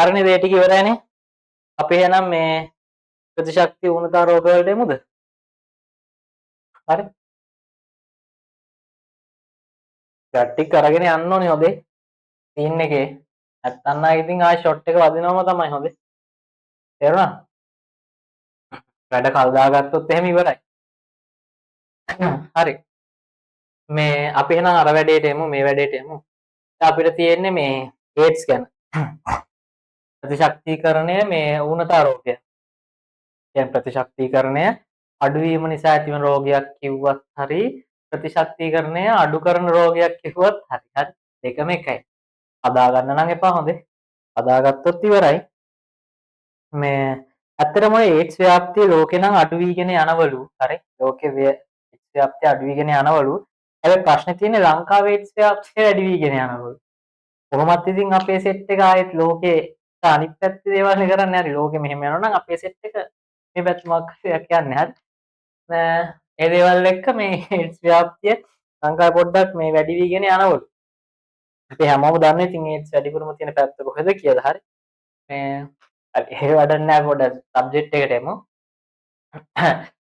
හරිනේ ඒ ටික ඉවරයිනේ. අපි එහෙනම් මේ ප්‍රතිශක්ති ඌනතා රෝග වලට එමුද? හරි. ගැට්ටික් අරගෙන යන්න ඕනේ හොදේ. සීන් එකේ. නැත්තම් නම් ඉතින් ආයෙ ෂොට් එක වදිනවම තමයි හොදේ. තේරුණා? වැඩ කල් දාගත්තොත් එහෙම ඉවරයි. හරි. මේ අපි එහෙනම් අර වැඩේට එමු මේ වැඩේට එමු. අපිට තියෙන්නේ මේ ඒඩ්ස් ගැන. ප්‍රතිශක්තිකරණය මේ ඌනතා රෝගය. දැන් ප්‍රතිශක්තිකරණය අඩුවීම නිසා ඇතිවන රෝගයක් කිව්වත් හරි ප්‍රතිශක්තිකරණය අඩු කරන රෝගයක් කිව්වත් හරි. හරි. දෙකම එකයි. හදා ගන්න නම් එපා හොඳේ. හදාගත්තොත් ඉවරයි. මේ ඇත්තටම ඒඩ්ස් ව්‍යාප්තිය ලෝකේ නම් අඩු වීගෙන යනවලු. හරි. ලෝකේ ඒඩ්ස් ව්‍යාප්තිය අඩු වීගෙන යනවලු. හැබැයි ප්‍රශ්නේ තියෙන්නේ ලංකාවේ ඒඩ්ස් ව්‍යාප්තිය වැඩි වීගෙන යනවලු. කොහොමත් ඉතින් අපේ සෙට් එක ආයෙත් ලෝකේ අනිත් පැත්තේ දේවල් නේ කරන්නේ. හරි. ලෝකෙ මෙහෙම යනවා නම් අපේ සෙට් එක මේ පැත්ත මොකක් හරි කියන්නේ. හරි. ඒ දේවල් එක්ක මේ ඒඩ්ස් ව්‍යාප්තිය ලංකාවේ පොඩ්ඩක් මේ වැඩි වීගෙන යනවලු. අපි හැමෝම දන්නේ ඉතින් ඒඩ්ස් වැඩිපුරම තියෙන පැත්ත කොහෙද කියලා. හරි. මේ හරි ඒක වැඩක් නෑ පොඩ්ඩක් සබ්ජෙක්ට් එකට එමු.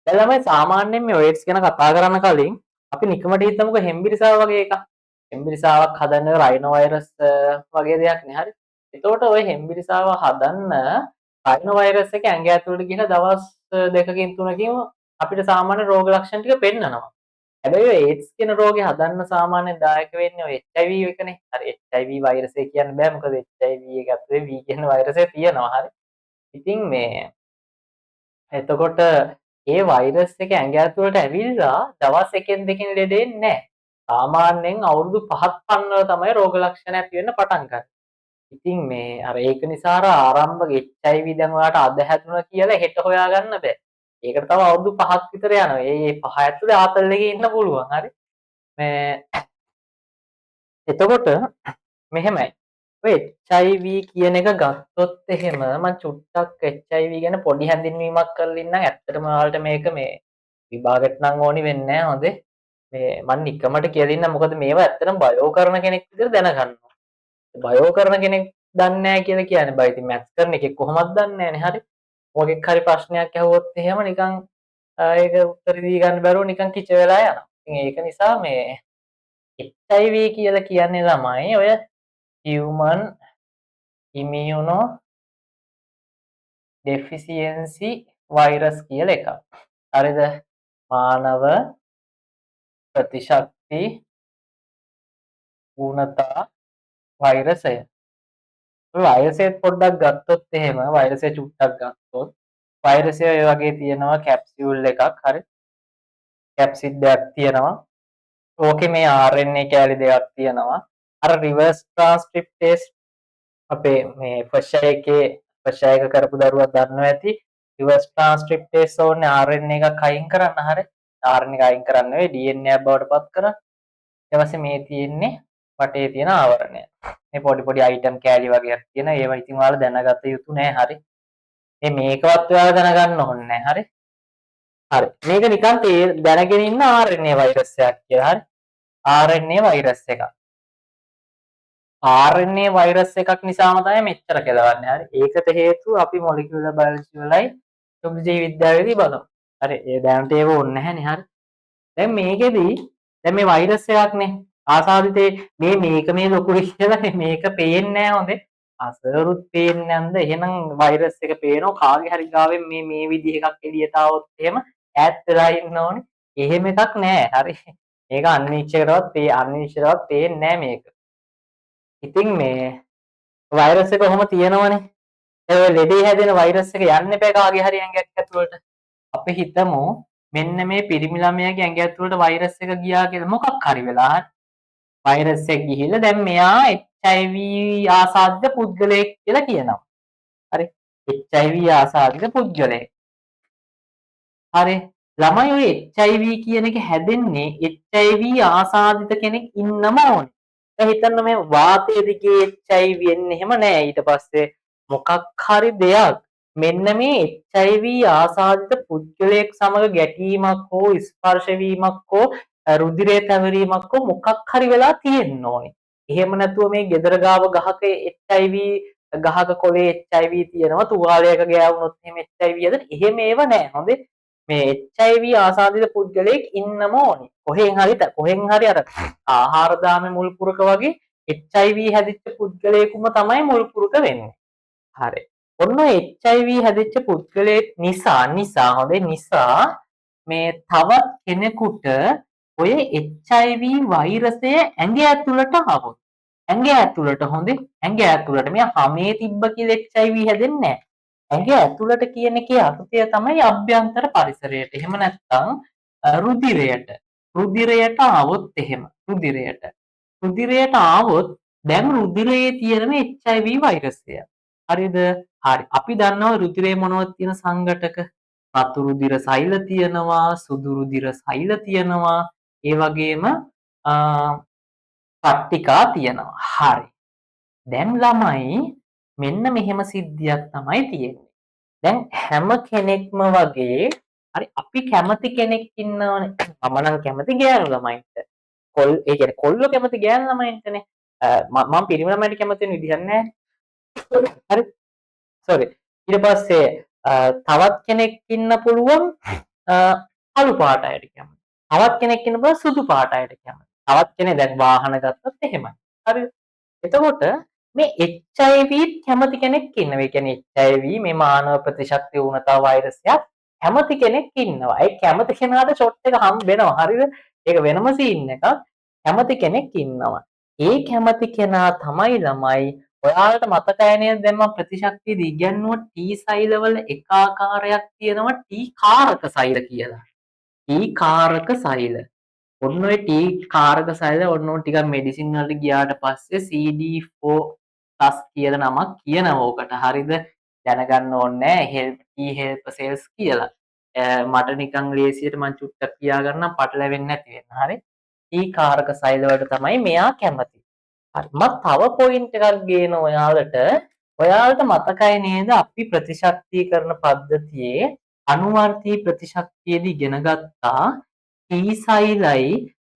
දැන් ළමයි සාමාන්‍යයෙන් මේ ඒඩ්ස් ගැන කතා කරන්න කලින් අපි නිකමට හිතමුකෝ හෙම්බිරිසාව වගේ එකක්. හෙම්බිරිසාවක් හදන්න රයිනෝ වෛරස් වගේ දෙයක් නේ. හරි. එතකොට ওই හෙම්බිරිසාව හදන්න රයිනෝ වෛරස් එක ඇඟ ඇතුළට ගිහලා දවස් දෙකකින් තුනකින් අපිට සාමාන්‍ය රෝග ලක්ෂණ ටික පෙන්නනවා. හැබැයි ඔය ඒඩ්ස් කියන රෝගේ හදන්න සාමාන්‍යයෙන් දායක වෙන්නේ ඔය HIV එකනේ. හරි HIV වෛරසය කියන්න බෑ මොකද HIV එක ඇතුලේ V කියන වෛරසය තියෙනවා. හරි. ඉතින් මේ එතකොට ඒ වෛරස් එක ඇඟ ඇතුලට ඇවිල්ලා දවස් 1කින් 2කින් ලෙඩ එන්නේ නැහැ. සාමාන්‍යයෙන් අවුරුදු 5ක් පන්නල තමයි රෝග ලක්ෂණ ඇති වෙන්න පටන් ගන්න. ඉතින් මේ අර ඒක නිසා අර ආරම්භක HIV දැන් ඔයාලට අද හැදුණා කියලා හෙට හොයාගන්න බෑ. ඒකට තව අවුරුදු 5ක් විතර යනවා. ඒ 5 ඇතුලේ ආතල් එකේ ඉන්න පුළුවන්. හරි. මේ එතකොට මෙහෙමයි. ඔය HIV කියන එක ගත්තොත් එහෙම මම චුට්ටක් HIV ගැන පොඩි හැඳින්වීමක් කරලා ඉන්නම්. ඇත්තටම ඔයාලට මේක මේ විභාගෙට නම් ඕනි වෙන්නේ නැහැ. හොඳේ. මේ මම නිකමට කියලා ඉන්නම්. මොකද මේවා ඇත්තටම බයෝ කරන කෙනෙක් විතර දැනගන්න ඕන. බයෝ කරන කෙනෙක් දන්නේ නැහැ කියලා කියන්නේ බයි ඉතින් මැත්ස් කරන එකෙක් කොහොමද දන්නේ නැහනේ. හරි. මොකෙක් හරි ප්‍රශ්නයක් ඇහුවොත් එහෙම නිකන් ඒක උත්තර දී ගන්න බැරුව නිකන් කිච වෙලා යනවා. ඉතින් ඒක නිසා මේ HIV කියලා කියන්නේ ළමයි ඔය human immunodeficiency virus කියලා එකක්. හරිද? මානව ප්‍රතිශක්ති ඌනතා වෛරසය. ඔය වෛරසයත් පොඩ්ඩක් ගත්තොත් එහෙම වෛරසය චුට්ටක් ගත්තොත් වෛරසය ඔය වගේ තියෙනවා කැප්සියුල් එකක්. හරි. කැප්සිඩ් එකක් තියෙනවා. ඕකේ මේ RNA කැලි දෙකක් තියෙනවා. අර රිවර්ස් ට්‍රාන්ස්ක්‍රිප්ටේස් අපේ මේ ෆස්ට් එක කරපු දරුවා දන්නවා ඇති. රිවර්ස් ට්‍රාන්ස්ක්‍රිප්ටේස් ඕනේ RNA එකක් අයින් කරන්න. හරි. RNA එක අයින් කරන්න නෙවෙයි DNA එකක් බවට පත් කරන්න. ඊට පස්සේ මේ තියෙන්නේ වටේ තියෙන ආවරණය. මේ පොඩි පොඩි අයිටම් කැලි වගේක් තියෙන ඒවා ඉතින් ඔයාලා දැනගත යුතු නෑ. හරි. මේකවත් ඔයාලා දැනගන්න ඕනේ නෑ. හරි. හරි. මේක නිකන් දැනගෙන ඉන්න RNA වෛරස් එකක් කියලා. හරි. RNA වෛරස් එකක්. RNA වෛරස් එකක් නිසාම තමයි මෙච්චර කෙලවන්නේ. හරි. ඒකට හේතුව අපි මොලිකියුලර් බයොලොජි වලයි සුද්ධ ජීව විද්‍යාවේදී බලමු. හරි. ඒ දැනට ඒව ඕනේ නැහැනේ. හරි. දැන් මේකෙදි දැන් මේ වෛරස් එකක්නේ ආසාදිතේ මේක මේ ලොකුයි කියලා මේක පේන්නේ නැහැ හොඳේ. අසරුත් පේන්නේ නැන්ද? එහෙනම් වෛරස් එක පේනවා කාගේ හරි ගාවෙන් මේ විදිහ එකක් එළියට આવොත් එහෙම ඈත් වෙලා ඉන්න ඕනේ. එහෙම එකක් නැහැ. හරි. මේක අන්විච්චයකටවත් පේන්නේ නැහැ මේක. ඉතින් මේ වෛරස් එක කොහොම තියෙනවනේ. ඒ ලෙඩේ හැදෙන වෛරස් එක යන්න එපා කාගේ හරි ඇඟක් ඇතුළට. අපි හිතමු මෙන්න මේ පිරිමි ළමයාගේ ඇඟ ඇතුළට වෛරස් එක ගියා කියලා මොකක් හරි වෙලා හරි. වෛරස් එක ගිහිල්ලා දැන් මෙයා HIV ආසාදිත පුද්ගලයෙක් කියලා කියනවා. හරි. HIV ආසාදිත පුද්ගලයෙක්. හරි. ළමයි ඔය HIV කියන එක හැදෙන්නේ HIV ආසාදිත කෙනෙක් ඉන්නම ඕනේ. දැන් හිතන්න මේ වාතයේ දිගේ HIV එන්නේ එහෙම නෑ. ඊට පස්සේ මොකක් හරි දෙයක් මෙන්න මේ HIV ආසාදිත පුද්ගලයෙක් සමග ගැටීමක් හෝ ස්පර්ශ වීමක් හෝ රුධිරයේ තැවරීමක් හෝ මොකක් හරි වෙලා තියෙන්න ඕනේ. එහෙම නැතුව මේ ගෙදර ගාව ගහක HIV ගහක කොලේ HIV තියෙනවා තුවාලයක ගෑවුනොත් එහෙම HIV හදන එහෙම ඒව නැහැ. හොඳේ මේ HIV ආසාදිත පුද්ගලයෙක් ඉන්නම ඕනි. කොහෙන් හරි අර ආහාර දාමේ මුල් පුරක වගේ HIV හැදිච්ච පුද්ගලයෙකුම තමයි මුල් පුරක වෙන්නේ. හරි. ඔන්න HIV හැදිච්ච පුද්ගලයෙක් නිසා හොඳේ නිසා මේ තවත් කෙනෙකුට ඔය HIV වෛරසය ඇඟ ඇතුළට ආවොත් ඇඟ ඇතුළට හොඳේ ඇඟ ඇතුළට මේ හමේ තිබ්බ කියලා HIV හැදෙන්නේ නැහැ. ඇඟ ඇතුළට කියන එකේ අර්ථය තමයි අභ්‍යන්තර පරිසරයට. එහෙම නැත්නම් රුධිරයට ආවොත් එහෙම රුධිරයට ආවොත් දැන් රුධිරයේ තියෙන මේ HIV වෛරසය. හරිද? හරි. අපි දන්නවා රුධිරයේ මොනවද තියෙන සංඝටක? රතු රුධිර සෛල තියෙනවා, සුදු රුධිර සෛල තියෙනවා. ඒ වගේම පට්ටිකා තියෙනවා. හරි. දැන් ළමයි මෙන්න මෙහෙම සිද්ධියක් තමයි තියෙන්නේ. දැන් හැම කෙනෙක්ම වගේ හරි අපි කැමති කෙනෙක් ඉන්නවනේ. මම නම් කැමති ගෑනු ළමයින්ට. ඒ කියන්නේ කොල්ලෝ කැමති ගෑනු ළමයින්ටනේ. මම පිරිමි ළමයින්ට කැමති වෙන විදිහක් නැහැ. හරි. සෝරි. ඊට පස්සේ තවත් කෙනෙක් ඉන්න පුළුවන් කළු පාට අයට කැමති. තවත් කෙනෙක් ඉන්න පුළුවන් සුදු පාට අයට කැමති. තවත් කෙනෙක් දැන් වාහන ගත්තත් එහෙමයි. හරිද? එතකොට මේ HIV කැමති කෙනෙක් ඉන්නවා. ඒ කියන්නේ HIV මේ මානව ප්‍රතිශක්ති වුණතා වෛරසයක් කැමති කෙනෙක් ඉන්නවා. ඒ කැමති කෙනාට ෂොට් එක හම්බ වෙනවා. හරිද? ඒක වෙනම සීන් එකක්. කැමති කෙනෙක් ඉන්නවා. ඒ කැමති කෙනා තමයි ළමයි ඔයාලට මතකයි නේද දැන් මම ප්‍රතිශක්තියදී ඉගෙනුවා T සෛල වල එක ආකාරයක් තියෙනවා T කාරක සෛල කියලා. T කාරක සෛල. ඔන්න ඔය T කාරක සෛල ඔන්න ඔය ටිකක් මෙඩිසින් වලට ගියාට පස්සේ CD4+ කියලා නමක් කියනවා ඕකට. හරිද? දැනගන්න ඕනේ නැහැ help cells කියලා. මට නිකන් ලේසියට මම චුට්ටක් කියා ගන්නම් පටලැවෙන්නේ නැති වෙන්න. හරි? T කාරක සෛල වලට තමයි මෙයා කැමති. හරි. මම තව පොයින්ට් එකක් ගේන ඔයාලට මතකයි නේද අපි ප්‍රතිශක්තිකරණ පද්ධතියේ අනුවර්තී ප්‍රතිශක්තියේදී ඉගෙන ගත්තා T සෛලයි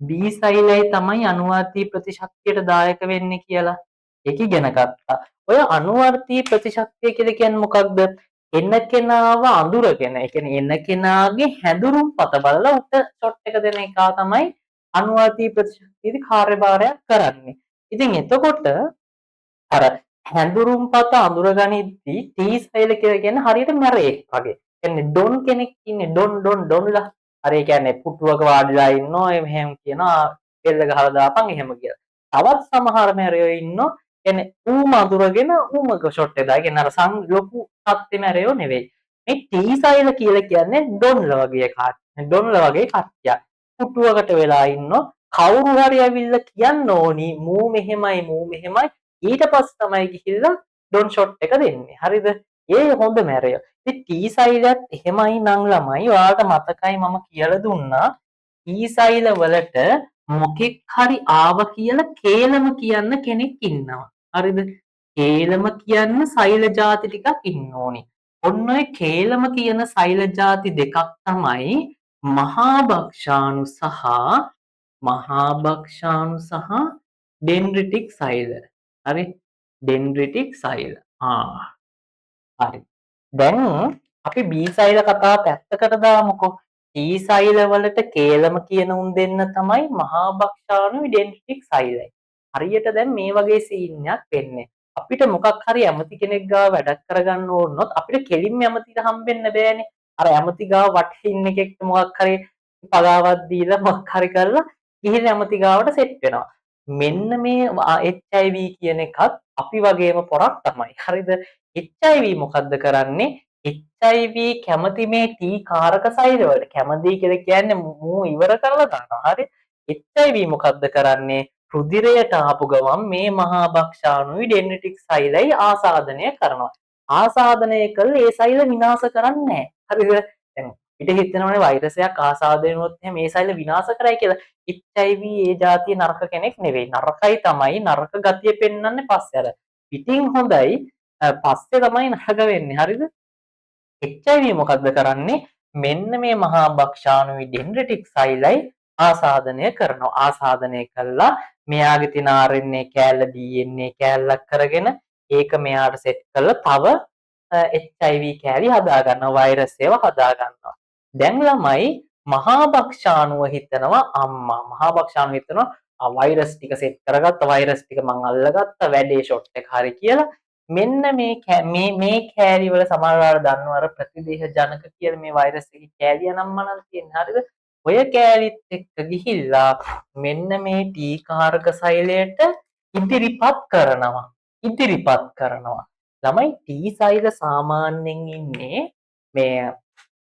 B සෛලයි තමයි අනුවර්තී ප්‍රතිශක්තියට දායක වෙන්නේ කියලා. ඒක ඉගෙන ගත්තා. ඔය අනුවර්තී ප්‍රතිශක්තිය කියලා කියන්නේ මොකක්ද? එන කෙනාව අඳුරගෙන, ඒ කියන්නේ එන කෙනාගේ හැඳුනුම්පත බලලා උට ෂොට් එක දෙන එක තමයි අනුවර්තී ප්‍රතිශක්තියේදී කාර්යභාරයක් කරන්නේ. ඉතින් එතකොට අර හැඳුරුම්පත අඳුරගනිද්දී T සෛල කියලා කියන්නේ හරියට මැරෙක් වගේ. කියන්නේ ඩොන් කෙනෙක් ඉන්නේ ඩොන්ලා. හරි ඒ කියන්නේ පුටුවක වාඩිලා ඉන්නවා එහෙම කියනවා බෙල්ල ගහලා දාපන් එහෙම කියලා. තවත් සමහර මැරයෝ ඉන්නවා කියන්නේ ඌම අඳුරගෙන ඌමක ෂොට් එක දාගෙන අර ලොකු සත්ත්ව මැරයෝ නෙවෙයි. මේ T සෛල කියලා කියන්නේ ඩොන්ලා වගේ කට්ටියක්. පුටුවකට වෙලා ඉන්නවා කවුරු හරි ඇවිල්ලා කියන්න ඕනි මූ මෙහෙමයි ඊට පස්සේ තමයි ගිහිල්ලා ඩොන් ෂොට් එක දෙන්නේ. හරිද? ඒ හොඳ මැරය. ඉතින් T සෛලයත් එහෙමයි නම් ළමයි ඔයාලට මතකයි මම කියලා දුන්නා T සෛල වලට මොකෙක් හරි ආව කියලා කේලම කියන්න කෙනෙක් ඉන්නවා. හරිද? කේලම කියන්න සෛල ಜಾති ටිකක් ඉන්න ඕනි. ඔන්න ඔය කේලම කියන සෛල ಜಾති දෙකක් තමයි මහා භක්ෂාණු සහ ඩෙන්ඩ්‍රිටික් සෛල. හරි? ඩෙන්ඩ්‍රිටික් සෛල. හරි. දැන් අපි B සෛල කතාව පැත්තකට දාමුකෝ. T සෛල වලට කේලම කියන උන් දෙන්න තමයි මහා භක්ෂාණු ඩෙන්ඩ්‍රිටික් සෛලයි. හරියට දැන් මේ වගේ සීන් එකක් වෙන්නේ. අපිට මොකක් හරි ඇමති කෙනෙක් ගාව වැඩක් කරගන්න ඕනොත් අපිට කෙලින්ම ඇමතිට හම්බෙන්න බෑනේ. අර ඇමති ගාව වටේ ඉන්න එකෙක්ට මොකක් හරි පගාවක් දීලා මොකක් හරි කරලා ගිහින් ඇමති ගාවට සෙට් වෙනවා. මෙන්න මේ HIV කියන එකත් අපි වගේම පොරක් තමයි. හරිද? HIV මොකද්ද කරන්නේ? HIV කැමති මේ T කාරක සෛල වලට කැමති කියලා කියන්නේ මූ ඉවර කරලා දානවා. හරි? HIV මොකද්ද කරන්නේ? රුධිරයට ආපු ගමන් මේ මහා භක්ෂාණුයි ඩෙන්ඩ්‍රිටික් සෛලයි ආසාදනය කරනවා. ආසාදනය කළා ඒ සෛල විනාශ කරන්නේ නැහැ. හරිද? දැන් පිට හිතනවනේ වෛරසයක් ආසාදනය වුණොත් එහෙනම් මේ සෛල විනාශ කරයි කියලා. HIV ඒ જાතිය නරක කෙනෙක් නෙවෙයි. නරකයි තමයි නරක ගතිය පෙන්වන්නේ පස්සේ අර. පිටින් හොඳයි පස්සේ තමයි නරක වෙන්නේ. හරිද? HIV මොකද්ද කරන්නේ? මෙන්න මේ මහා භක්ෂාණුයි ඩෙන්ඩ්‍රිටික් සෛලයි ආසාදනය කරනවා. ආසාදනය කළා මෙයාගේ තියෙන RNA කෑල්ල DNA කෑල්ලක් කරගෙන ඒක මෙයාට සෙට් කරලා තව HIV කෑලි හදා ගන්නවා, වෛරස් ඒවා හදා ගන්නවා. දැන් ළමයි මහා භක්ෂාණුව හිතනවා අම්මා. මහා භක්ෂාණුව හිතනවා වෛරස් ටික සෙට් කරගත්ත, වෛරස් ටික මං අල්ලගත්ත, වැඩේ ෂොට් එක හරි කියලා. මෙන්න මේ කෑලි වල සමහරවල් දන්නවා අර ප්‍රතිදේහ ජනක කියලා මේ වෛරස් එකේ කෑලි අනම්මනම් තියෙන හරියද? ඔය කෑලිත් එක්ක ගිහිල්ලා මෙන්න මේ ටීකාරක සෛලයට ඉදිරිපත් කරනවා. ළමයි ටී සෛල සාමාන්‍යයෙන් ඉන්නේ මේ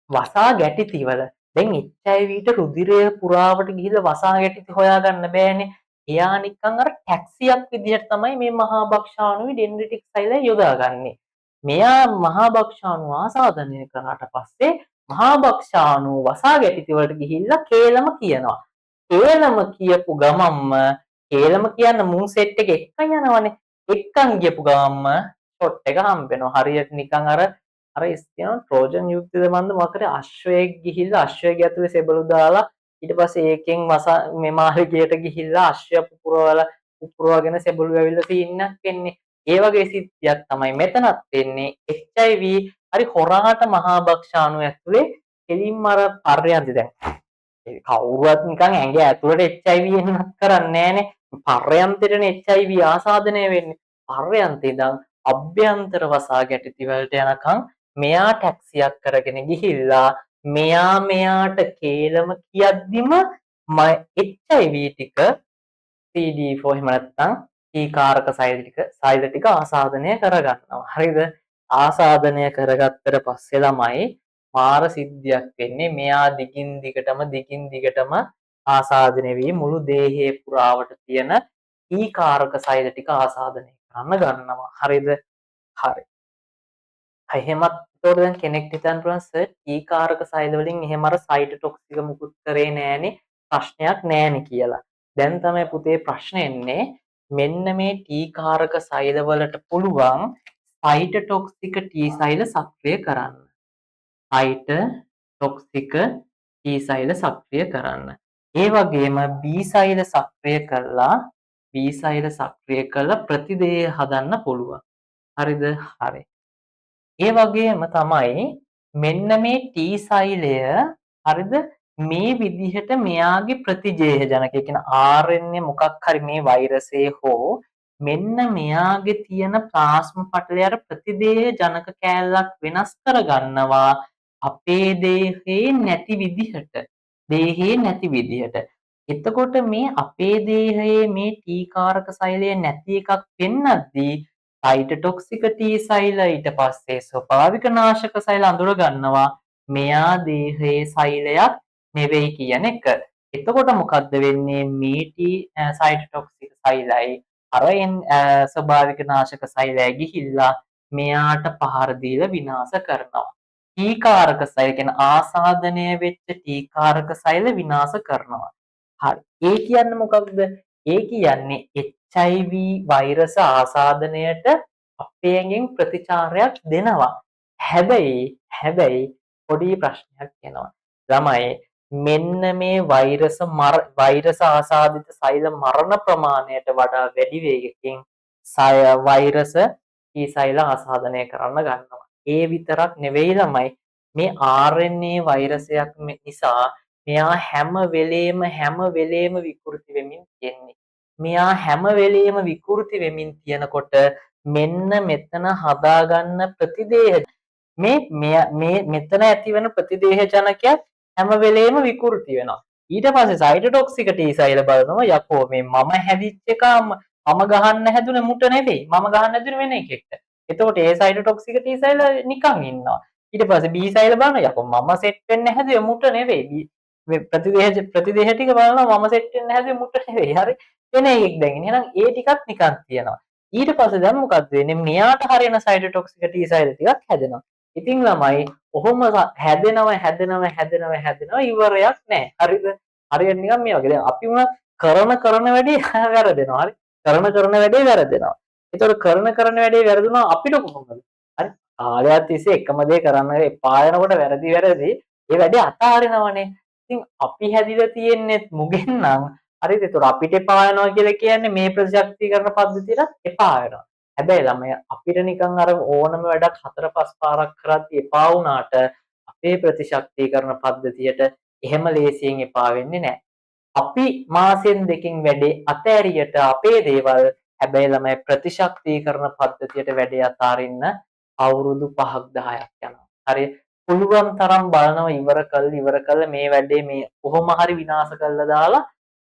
වසා ගැටිතිවල. දැන් HIV ට රුධිරය පුරාවට ගිහිල්ලා වසා ගැටිති හොයාගන්න බෑනේ. එයා නිකන් අර ටැක්සියක් විදිහට තමයි මේ මහා භක්ෂාණුවේ ඩෙන්ඩ්‍රිටික් සෛලය යොදාගන්නේ. මෙයා මහා භක්ෂාණුව ආසාදනය කරාට පස්සේ මහා භක්ෂාණුව වසා ගැටිති වලට ගිහිල්ලා කේලම කියනවා. කේලම කියපු ගමම්ම කේලම කියන්න මුන් සෙට් එක එක්කන් යනවනේ. එක්කන් ගියපු ගමම්ම ෂොට් එක හම්බ වෙනවා. හරියට නිකන් අර තියෙනවා ට්‍රෝජන් යුද්ධයද මන්ද මොකද අශ්වයෙක් ගිහිල්ලා අශ්වයෙක් ඇතුලේ සෙබළු දාලා ඊට පස්සේ ඒකෙන් මේ මාළිගයට ගිහිල්ලා අශ්වය පුපුරවගෙන සෙබළු ඇවිල්ලා සීන්නක් වෙන්නේ. ඒ වගේ සිද්ධියක් තමයි මෙතනත් වෙන්නේ. HIV හරි හොරාට මහා භක්ෂාණුව ඇතුලේ කෙලින්ම අර පර්යන්ති දැන් කවුරුවත් නිකන් ඇඟ ඇතුලට HIV එන්නත් කරන්නේ නැහනේ. පර්යන්තෙටනේ HIV ආසාදනය වෙන්නේ. පර්යන්තේ ඉඳන් අභ්‍යන්තර වසා ගැටිති වලට යනකම් මෙයා ටැක්සියක් කරගෙන ගිහිල්ලා මෙයාට කේලම කියද්දිම HIV ටික CD4 එහෙම නැත්නම් ටීකාරක සෛල ටික ආසාදනය කරගන්නවා. හරිද? ආසාදනය කරගත්තට පස්සේ ළමයි මාර සිද්ධියක් වෙන්නේ. මෙයා දිගින් දිගටම ආසාදනය වී මුළු දේහයේ පුරාවට තියෙන ටීකාරක සෛල ටික ආසාදනය කරන්න ගන්නවා. හරිද? හරි. එහෙමත් ඒතකොට දැන් කෙනෙක්ට හිතන්න පුළුවන් සර් ටීකාරක සෛල වලින් එහෙම අර සයිටොටොක්සික මුකුත් කරේ නෑනේ, ප්‍රශ්නයක් නෑනේ කියලා. දැන් තමයි පුතේ ප්‍රශ්නේ එන්නේ. මෙන්න මේ ටීකාරක සෛල වලට පුළුවන් සයිටොටොක්සික ටී සෛල සක්‍රිය කරන්න. සයිටොටොක්සික ටී සෛල සක්‍රිය කරන්න. ඒ වගේම බී සෛල සක්‍රිය කළා ප්‍රතිදේහ හදන්න පුළුවන්. හරිද? හරි. ඒ වගේම තමයි මෙන්න මේ ටී සෛලය හරිද මේ විදිහට මෙයාගේ ප්‍රතිජේහ ජනක කියන RNA මොකක් හරි මේ වෛරසයේ හෝ මෙන්න මෙයාගේ තියෙන ප්ලාස්ම පටලය අර ප්‍රතිදේහ ජනක කෑල්ලක් වෙනස් කරගන්නවා අපේ දේහේ නැති විදිහට. එතකොට මේ අපේ දේහයේ මේ ටීකාරක සෛලය නැති එකක් වෙන්නද්දී සයිටොටොක්සික ටී සෛල ඊට පස්සේ ස්වභාවික නාශක සෛල අඳුර ගන්නවා මෙයා දේහයේ සෛලයක් නෙවෙයි කියන එක. එතකොට මොකද්ද වෙන්නේ මේ ටී සයිටොටොක්සික සෛලයි අරෙන් ස්වභාවික නාශක සෛලය ගිහිල්ලා මෙයාට පහර දීලා විනාශ කරනවා. ටීකාරක සෛල කියන ආසාදනය වෙච්ච ටීකාරක සෛල විනාශ කරනවා. හරි. ඒ කියන්නේ මොකක්ද? ඒ කියන්නේ HIV වෛරස ආසාදනයට අපේ ඇඟෙන් ප්‍රතිචාරයක් දෙනවා. හැබැයි පොඩි ප්‍රශ්නයක් එනවා. ළමයි මෙන්න මේ වෛරස ආසාදිත සෛල මරණ ප්‍රමාණයට වඩා වැඩි වේගකින් වෛරස ටී සෛල ආසාදනය කරන්න ගන්නවා. ඒ විතරක් නෙවෙයි ළමයි මේ RNA වෛරසයක් නිසා මෙයා හැම වෙලේම විකෘති වෙමින් තියෙන්නේ. මෙයා හැම වෙලේම විකෘති වෙමින් තියෙනකොට මෙන්න මෙතන හදාගන්න ප්‍රතිදේහ මෙතන ඇතිවන ප්‍රතිදේහ ජනකයක් හැම වෙලේම විකෘති වෙනවා. ඊට පස්සේ සයිටොටොක්සික ටී සෛල බලනවා යකෝ මේ මම හැදිච්ච එකම මම ගහන්න හැදුනේ මුට නෙවෙයි. මම ගහන්න හැදුනේ වෙන එකෙක්ට. එතකොට ඒ සයිටොටොක්සික ටී සෛල නිකන් ඉන්නවා. ඊට පස්සේ බී සෛල බලනවා යකෝ මම සෙට් වෙන්න හැදුවේ මුට නෙවෙයි. මේ ප්‍රතිදේහ ටික බලනවා මම සෙට් වෙන්න හැදුවේ මුට නෙවෙයි. හරි. වෙන එකෙක් දැන් එහෙනම් ඒ ටිකක් නිකන් තියෙනවා. ඊට පස්සේ දැන් මොකද්ද වෙන්නේ? මෙයාට හරියන සයිටොටොක්සික ටී සෛල ටිකක් හැදෙනවා. ඉතින් ළමයි ඔහොම හැදෙනවා ඉවරයක් නැහැ. හරිද? හරියට නිකන් මේ වගේ. දැන් අපි උනත් කරන වැඩේ වැරදෙනවා. හරි? කරන වැඩේ වැරදෙනවා. ඒතකොට කරන වැඩේ වැරදුනා අපිට කොහොමද? හරි? කාලයක් තිස්සේ එකම දේ කරන්න එපා වෙනකොට වැරදි ඒ වැඩේ අතාරිනවනේ. ඉතින් අපි හැදිලා තියෙන්නේ මුගෙන් නම් හරිද? ඒතකොට අපිට එපා වෙනවා කියලා කියන්නේ මේ ප්‍රතිශක්තිකරණ පද්ධතියට එපා වෙනවා. හැබැයි ළමයා අපිට නිකන් අර ඕනම වැඩක් 4-5 පාරක් කරද්දී එපා වුණාට අපේ ප්‍රතිශක්තිකරණ පද්ධතියට එහෙම ලේසියෙන් එපා වෙන්නේ නැහැ. අපි මාසෙන් දෙකකින් වැඩේ අතෑරියට අපේ දේවල් හැබැයි ළමයි ප්‍රතිශක්තිකරණ පද්ධතියට වැඩේ අතාරින්න අවුරුදු 5ක් 10ක් යනවා. හරි පුළුවන් තරම් බලනවා ඉවර කළ මේ වැඩේ මේ කොහොම හරි විනාශ කරලා දාලා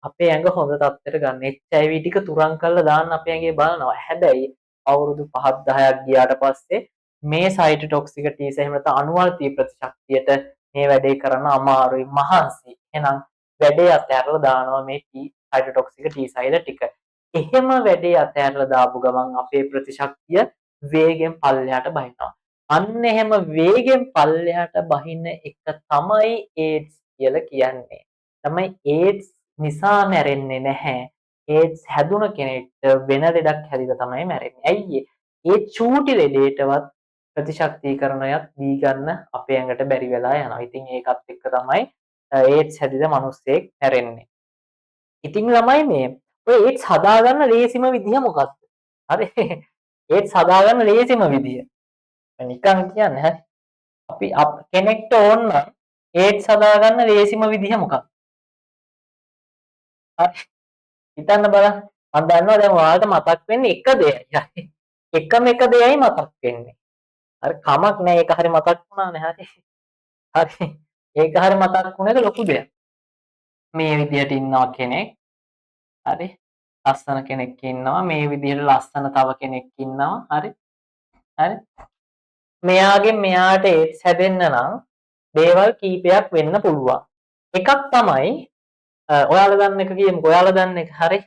අපේ ඇඟ හොඳ තත්ත්වයට ගන්න. HIV ටික තුරන් කරලා දාන්න අපේ ඇඟේ බලනවා. හැබැයි අවුරුදු 5ක් 10ක් ගියාට පස්සේ මේ සයිටොටොක්සික T එහෙම නැත්නම් අණුවල් T ප්‍රතිශක්තියට මේ වැඩේ කරන්න අමාරුයි මහන්සි. එහෙනම් වැඩේ අතහැරලා දානවා මේ T සයිටොටොක්සික T සෛල ටික. එහෙම වැඩේ අතහැරලා දාපු ගමන් අපේ ප්‍රතිශක්තිය වේගෙන් පල්ලෙහාට බහිනවා. අන්න එහෙම වේගෙන් පල්ලෙහාට බහින එක තමයි AIDS කියලා කියන්නේ. තමයි AIDS නිසා මැරෙන්නේ නැහැ. AIDS හැදුන කෙනෙක්ට වෙන ලෙඩක් හැදිලා තමයි මැරෙන්නේ. ඇයි ඒ චූටි ලෙඩේටවත් ප්‍රතිශක්තිකරණයක් දී ගන්න අපේ ඇඟට බැරි වෙලා යනවා. ඉතින් ඒකත් එක්ක තමයි AIDS හැදිලා මිනිස්සෙක් මැරෙන්නේ. ඉතින් ළමයි මේ ඔය AIDS හදාගන්න ලේසිම විදිහ මොකක්ද? හරි. AIDS හදාගන්න ලේසිම විදිහ. නිකන් කියන්නේ හරි. අපි කෙනෙක්ට ඕන නම් AIDS හදාගන්න ලේසිම විදිහ මොකක්ද? හරි. හිතන්න බලන්න. මම දන්නවා දැන් ඔයාලට මතක් වෙන්නේ එක දෙයයි. එකම එක දෙයයි මතක් වෙන්නේ. හරි කමක් නෑ ඒක හරි මතක් වුණානේ හරි. හරි. ඒක හරි මතක් වුණ එක ලොකු දෙයක්. මේ විදිහට ඉන්නවා කෙනෙක්. හරි. ලස්සන කෙනෙක් ඉන්නවා. මේ විදිහට ලස්සන තව කෙනෙක් ඉන්නවා. හරි. හරි. මෙයාගෙන් මෙයාට AIDS හැදෙන්න නම් දේවල් කීපයක් වෙන්න පුළුවන්. එකක් තමයි ඔයාලා දන්න එක කියමුකෝ. ඔයාලා දන්න එක හරි.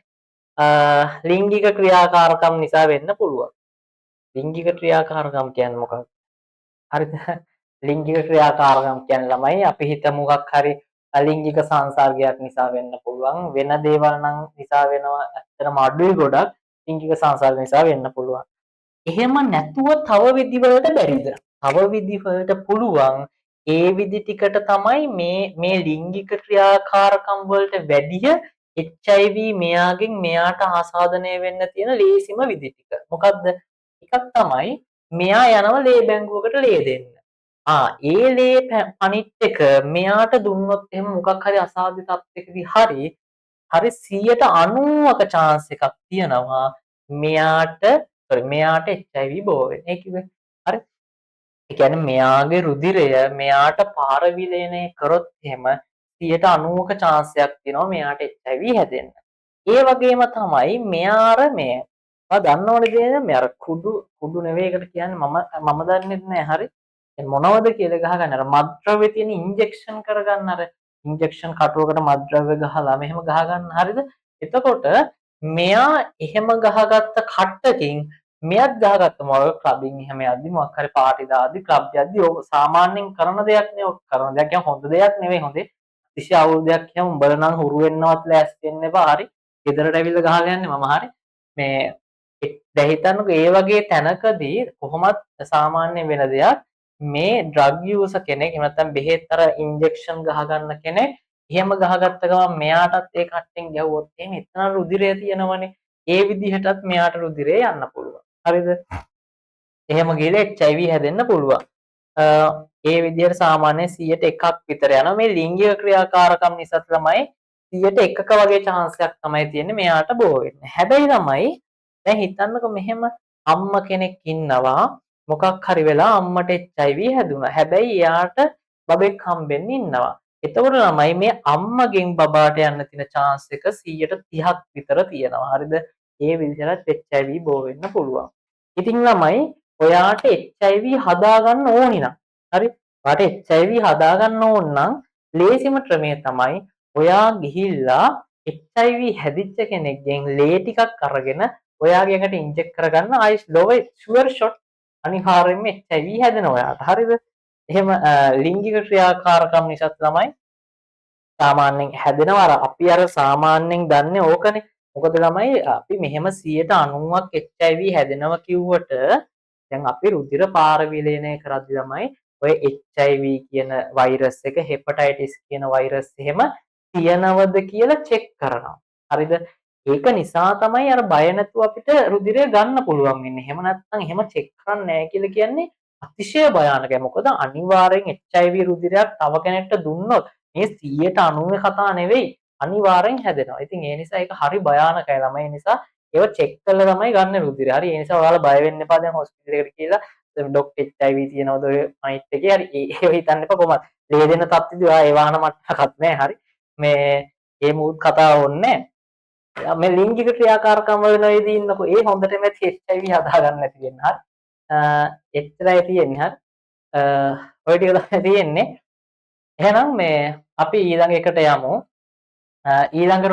ලිංගික ක්‍රියාකාරකම් නිසා වෙන්න පුළුවන්. ලිංගික ක්‍රියාකාරකම් කියන්නේ මොකක්ද? හරිද? ලිංගික ක්‍රියාකාරකම් කියන්නේ ළමයි අපි හිතමු මොකක් හරි ලිංගික සංසර්ගයක් නිසා වෙන්න පුළුවන්. වෙන දේවල් නම් නිසා වෙනවා. ඇත්තටම අඩුයි ගොඩක්. ලිංගික සංසර්ග නිසා වෙන්න පුළුවන්. එහෙම නැතුව තව විදි වලට බැරිද? තව විදි වලට පුළුවන්. ඒ විදි ටිකට තමයි මේ ලිංගික ක්‍රියාකාරකම් වලට වැඩිය HIV මෙයාගෙන් මෙයාට ආසාදනය වෙන්න තියෙන ලේසිම විදි ටික. මොකද්ද? එකක් තමයි මෙයා යනවා ලේ බැංකුවකට ලේ දෙන්න. ඒ ලේ අනිත් එක මෙයාට දුන්නොත් එහෙම මොකක් හරි අසාධ්‍ය තත්යකදී හරි 90%ක chance එකක් තියෙනවා මෙයාට HIV බෝ වෙන්න. ඒ කිව්වේ හරි. ඒ කියන්නේ මෙයාගේ රුධිරය මෙයාට පාරවිලයනය කරොත් එහෙම 90%ක chance එකක් තියෙනවා මෙයාට HIV හැදෙන්න. ඒ වගේම තමයි මෙයාර මේ දන්නවනේ දේ මේ අර කුඩු නෙවෙයි ඒකට කියන්නේ මම දන්නේ නැහැ හරි. මොනවද කියලා ගහගන්න අර මත්ද්‍රව්‍ය තියෙන ඉන්ජෙක්ෂන් කරගන්න අර ඉන්ජෙක්ෂන් කටුවකට මත්ද්‍රව්‍ය ගහලා මෙහෙම ගහගන්න හරිද? එතකොට මෙයා එහෙම ගහගත්ත කට්ටකින් මෙයත් ගහගත්ත මොකද ක්ලබින් එහෙම යද්දි මොකක් හරි පාටි දාද්දි ක්ලබ් යද්දි ඕක සාමාන්‍යයෙන් කරන දෙයක් නේ ඔක කරන දෙයක් කියන්නේ හොඳ දෙයක් නෙවෙයි හොඳේ. කිසි අවුරුද්දයක් කියමු උඹලා නම් හුරු වෙන්නවත් ලෑස්ති වෙන්න එපා හරි. ගෙදරට ඇවිල්ලා ගහගන්නේ මම හරි. මේ දැන් හිතන්නකෝ ඒ වගේ තැනකදී කොහොමත් සාමාන්‍ය වෙන දෙයක් මේ ඩ්‍රග් යූසර් කෙනෙක් එහෙම නැත්නම් බෙහෙත් අර ඉන්ජෙක්ෂන් ගහගන්න කෙනෙක් එහෙම ගහගත්ත ගමන් මෙයාටත් ඒ කට්ටෙන් ගැහුවොත් එහෙම එතන රුධිරය තියෙනවනේ ඒ විදිහටත් මෙයාට රුධිරය යන්න පුළුවන් හරිද එහෙම ගිහලා HIV හැදෙන්න පුළුවන් ඒ විදිහට සාමාන්‍යයෙන් 100ට 1ක් විතර යනවා මේ ලිංගික ක්‍රියාකාරකම් නිසා තමයි 100ට 1ක වගේ chance එකක් තමයි තියෙන්නේ මෙයාට බෝ වෙන්න හැබැයි ළමයි දැන් හිතන්නකෝ මෙහෙම අම්ම කෙනෙක් ඉන්නවා මොකක් හරි වෙලා අම්මට HIV හැදුනා. හැබැයි එයාට බබෙක් හම්බෙන්න ඉන්නවා. එතකොට ළමයි මේ අම්මගෙන් බබාට යන්න තියෙන chance එක 130ක් විතර තියෙනවා. හරිද? ඒ විදිහට HIV බෝ වෙන්න පුළුවන්. ඉතින් ළමයි ඔයාට HIV හදාගන්න ඕනි නම් හරි? ඔයාට HIV හදාගන්න ඕන නම් ලේසිම ක්‍රමය තමයි ඔයා ගිහිල්ලා HIV හැදිච්ච කෙනෙක්ගෙන් ලේ ටිකක් අරගෙන ඔයාගේ එකට ඉන්ජෙක්ට් කරගන්න ආයිස් ලෝවේ ෂුවර් ෂොට් අනිවාර්යෙන්ම HIV හැදෙන ඔයාට හරිද එහෙම ලිංගික ක්‍රියාකාරකම් නිසා තමයි සාමාන්‍යයෙන් හැදෙනවා අර අපි අර සාමාන්‍යයෙන් දන්නේ ඕකනේ මොකද ළමයි අපි මෙහෙම 90ක් HIV හැදෙනවා කිව්වට දැන් අපි රුධිර පාර විලයනය කරද්දි තමයි ඔය HIV කියන වෛරස් එක හෙපටයිටිස් කියන වෛරස් එහෙම තියනවද කියලා චෙක් කරනවා හරිද ඒක නිසා තමයි අර බය නැතුව අපිට රුධිරය ගන්න පුළුවන් වෙන්නේ. එහෙම නැත්නම් එහෙම චෙක් කරන්නේ නැහැ කියලා කියන්නේ අතිශය භයානකයි. මොකද අනිවාර්යෙන් HIV රුධිරයක් තව කෙනෙක්ට දුන්නොත් මේ 190 කතා නෙවෙයි අනිවාර්යෙන් හැදෙනවා. ඉතින් ඒ නිසා ඒක හරි භයානකයි ළමයි නිසා ඒව චෙක් කරලා තමයි ගන්න රුධිරය. හරි ඒ නිසා ඔයාලා බය වෙන්න එපා දැන් හොස්පිටල් එකට කියලා ඩොක්ටර් HIV තියනවද ඔය මයිට් එකේ හරි ඒව හිතන්න එපා කොහොමද. ලේ දෙන තත්ත්වෙදී ඔයා ඒ වාහන මට්ටමක් නැහැ. හරි. මේ මේ මුත් කතාව ඕනේ නැහැ. මේ ලිංගික ක්‍රියාකාරකම් වල නොයේදී ඉන්නකෝ ඒ හොඳටම HIV හදාගන්න නැති වෙන්න. හරි. එච්චරයි තියෙන්නේ. හරි. ඔය ටික තමයි තියෙන්නේ. එහෙනම් මේ අපි ඊළඟ එකට යමු. ඊළඟ